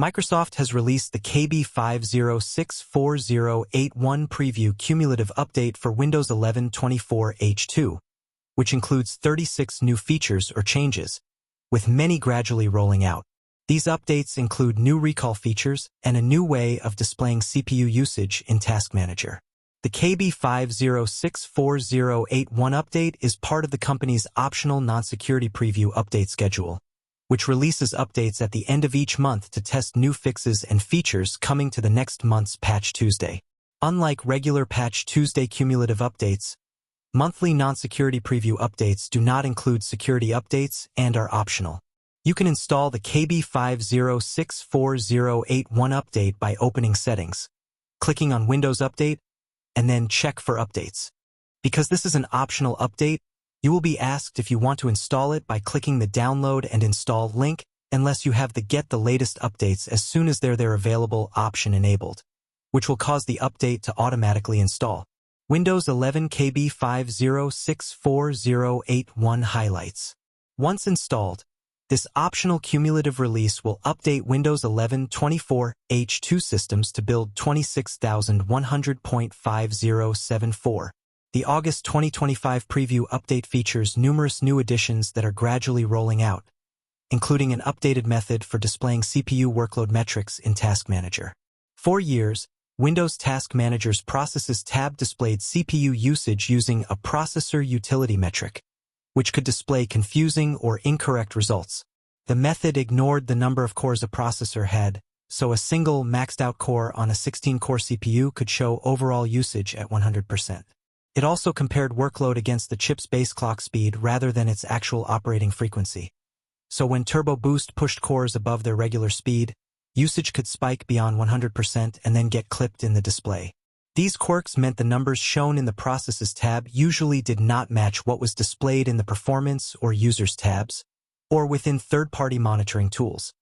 Microsoft has released the KB5064081 Preview Cumulative Update for Windows 11 24H2, which includes 36 new features or changes, with many gradually rolling out. These updates include new recall features and a new way of displaying CPU usage in Task Manager. The KB5064081 update is part of the company's optional non-security preview update schedule, which releases updates at the end of each month to test new fixes and features coming to the next month's Patch Tuesday. Unlike regular Patch Tuesday cumulative updates, monthly non-security preview updates do not include security updates and are optional. You can install the KB5064081 update by opening Settings, clicking on Windows Update, and then check for updates. Because this is an optional update, you will be asked if you want to install it by clicking the Download and Install link unless you have the Get the Latest Updates as soon as they're available option enabled, which will cause the update to automatically install. Windows 11 KB5064081 highlights. Once installed, this optional cumulative release will update Windows 11 24H2 systems to build 26100.5074. The August 2025 preview update features numerous new additions that are gradually rolling out, including an updated method for displaying CPU workload metrics in Task Manager. For years, Windows Task Manager's Processes tab displayed CPU usage using a processor utility metric, which could display confusing or incorrect results. The method ignored the number of cores a processor had, so a single maxed-out core on a 16-core CPU could show overall usage at 100%. It also compared workload against the chip's base clock speed rather than its actual operating frequency. So when Turbo Boost pushed cores above their regular speed, usage could spike beyond 100% and then get clipped in the display. These quirks meant the numbers shown in the Processes tab usually did not match what was displayed in the Performance or Users tabs, or within third-party monitoring tools.